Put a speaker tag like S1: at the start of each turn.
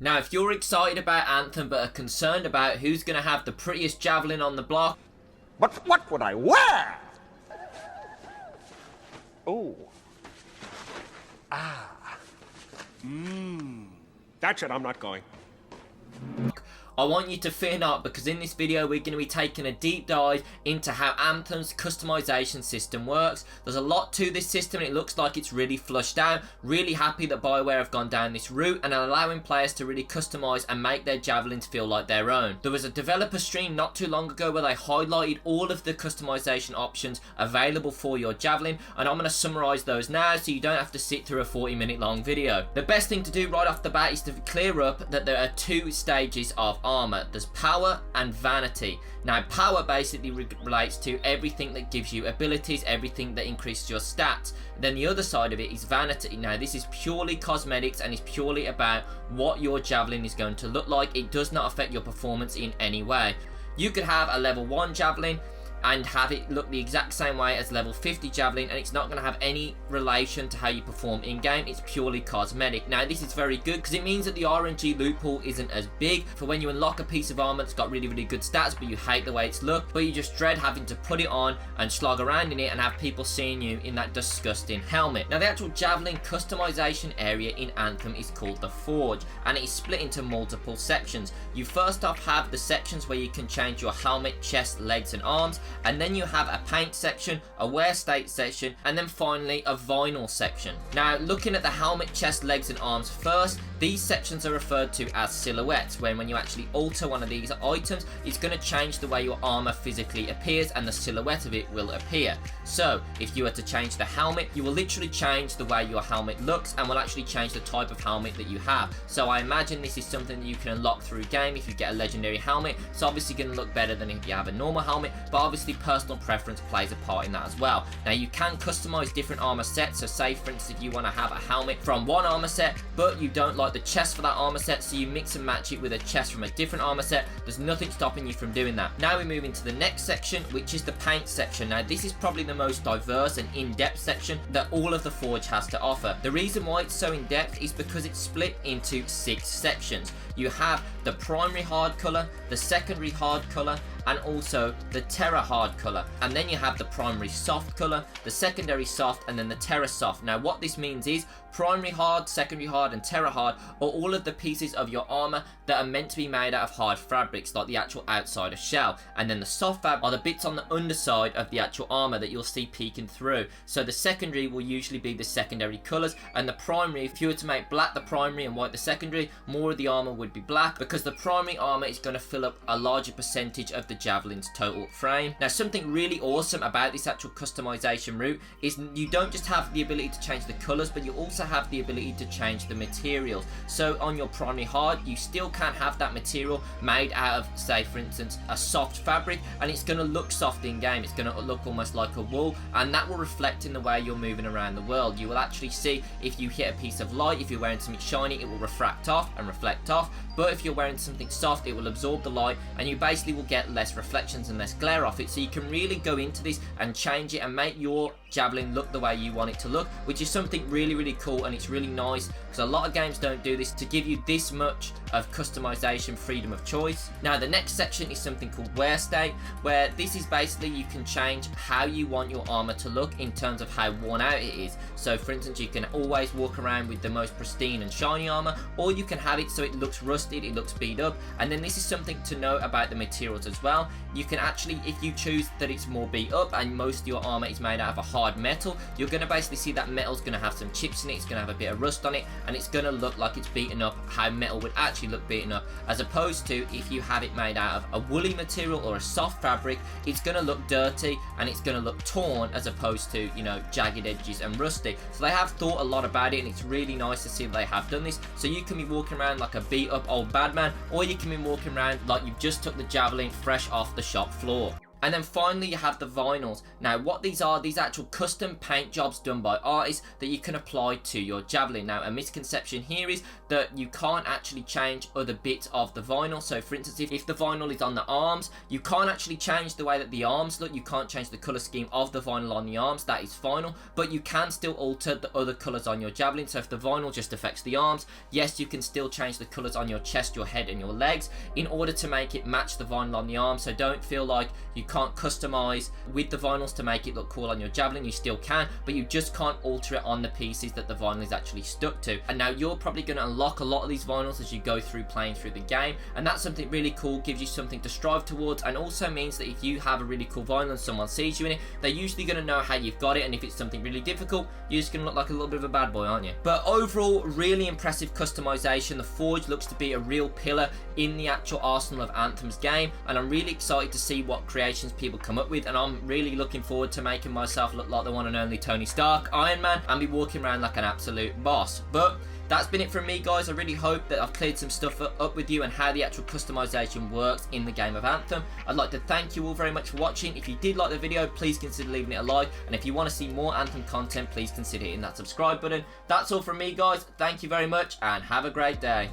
S1: Now, if you're excited about Anthem but are concerned about who's going to have the prettiest javelin on the block...
S2: But what would I wear? Oh. Ah. That's it, I'm not going.
S1: I want you to fear not, because in this video we're going to be taking a deep dive into how Anthem's customization system works. There's a lot to this system and it looks like it's really flushed out. Really happy that BioWare have gone down this route and are allowing players to really customize and make their javelins feel like their own. There was a developer stream not too long ago where they highlighted all of the customization options available for your javelin, and I'm going to summarize those now so you don't have to sit through a 40-minute long video. The best thing to do right off the bat is to clear up that there are two stages of armor. There's power and vanity. Now, power basically relates to everything that gives you abilities, everything that increases your stats. Then the other side of it is vanity. Now, this is purely cosmetics and is purely about what your javelin is going to look like. It does not affect your performance in any way. You could have a level 1 javelin and have it look the exact same way as level 50 javelin, and it's not going to have any relation to how you perform in game. It's purely cosmetic. Now, this is very good because it means that the RNG loot pool isn't as big for when you unlock a piece of armor that's got really good stats but you hate the way it's looked, but you just dread having to put it on and slog around in it and have people seeing you in that disgusting helmet. Now, the actual javelin customization area in Anthem is called the Forge, and it is split into multiple sections. You first off have the sections where you can change your helmet, chest, legs and arms, and then you have a paint section, a wear state section, and then finally a vinyl section. Now, looking at the helmet, chest, legs and arms first, these sections are referred to as silhouettes, when you actually alter one of these items, it's going to change the way your armor physically appears and the silhouette of it will appear. So, if you were to change the helmet, you will literally change the way your helmet looks and will actually change the type of helmet that you have. So I imagine this is something that you can unlock through game if you get a legendary helmet. It's obviously going to look better than if you have a normal helmet, but obviously personal preference plays a part in that as well. Now, you can customize different armor sets, so say for instance if you want to have a helmet from one armor set but you don't like the chest for that armor set, so you mix and match it with a chest from a different armor set, there's nothing stopping you from doing that. Now we move into the next section, which is the paint section. Now, this is probably the most diverse and in-depth section that all of the Forge has to offer. The reason why it's so in-depth is because it's split into 6 sections. You have the primary hard color, the secondary hard color, and also the Terra hard color. And then you have the primary soft color, the secondary soft, and then the Terra soft. Now, what this means is primary hard, secondary hard, and Terra hard are all of the pieces of your armor that are meant to be made out of hard fabrics, like the actual outside of shell. And then the soft fab are the bits on the underside of the actual armor that you'll see peeking through. So the secondary will usually be the secondary colors, and the primary, if you were to make black the primary and white the secondary, more of the armor would be black, because the primary armor is going to fill up a larger percentage of the javelin's total frame. Now, something really awesome about this actual customization route is you don't just have the ability to change the colors, but you also have the ability to change the materials. So on your primary hard, you still can have that material made out of, say for instance, a soft fabric, and it's going to look soft in game. It's going to look almost like a wool, and that will reflect in the way you're moving around the world. You will actually see if you hit a piece of light, if you're wearing something shiny, it will refract off and reflect off, but if you're wearing something soft, it will absorb the light, and you basically will get less reflections and less glare off it. So you can really go into this and change it and make your javelin look the way you want it to look, which is something really cool, and it's really nice because a lot of games don't do this, to give you this much of customization freedom of choice. Now, the next section is something called wear state, where this is basically you can change how you want your armor to look in terms of how worn out it is. So for instance, you can always walk around with the most pristine and shiny armor, or you can have it so it looks rusted, it looks beat up. And then this is something to know about the materials as well. You can actually, if you choose that it's more beat up and most of your armor is made out of a hard metal, you're going to basically see that metal's going to have some chips in it, it's going to have a bit of rust on it, and it's going to look like it's beaten up how metal would actually look beaten up, as opposed to if you have it made out of a woolly material or a soft fabric, it's going to look dirty and it's going to look torn, as opposed to, you know, jagged edges and rusty. So they have thought a lot about it, and it's really nice to see that they have done this. So you can be walking around like a beat up old bad man, or you can be walking around like you've just took the javelin fresh off the shop floor. And then finally you have the vinyls. Now what these are, these actual custom paint jobs done by artists that you can apply to your Javelin. Now a misconception here is that you can't actually change other bits of the vinyl. So for instance, if the vinyl is on the arms, you can't actually change the way that the arms look. You can't change the colour scheme of the vinyl on the arms, that is final. But you can still alter the other colours on your Javelin. So if the vinyl just affects the arms, yes, you can still change the colours on your chest, your head and your legs in order to make it match the vinyl on the arms. So don't feel like you can't customize with the vinyls to make it look cool on your Javelin. You still can, but you just can't alter it on the pieces that the vinyl is actually stuck to. And now you're probably going to unlock a lot of these vinyls as you go through playing through the game, and that's something really cool, gives you something to strive towards, and also means that if you have a really cool vinyl and someone sees you in it, they're usually going to know how you've got it, and if it's something really difficult, you're just going to look like a little bit of a bad boy, aren't you? But overall, really impressive customization. The Forge looks to be a real pillar in the actual arsenal of Anthem's game, and I'm really excited to see what creations people come up with, and I'm really looking forward to making myself look like the one and only Tony Stark, Iron Man, and be walking around like an absolute boss. But that's been it from me, guys. I really hope that I've cleared some stuff up with you and how the actual customization works in the game of Anthem. I'd like to thank you all very much for watching. If you did like the video, please consider leaving it a like, and if you want to see more Anthem content, please consider hitting that subscribe button. That's all from me, guys. Thank you very much and have a great day.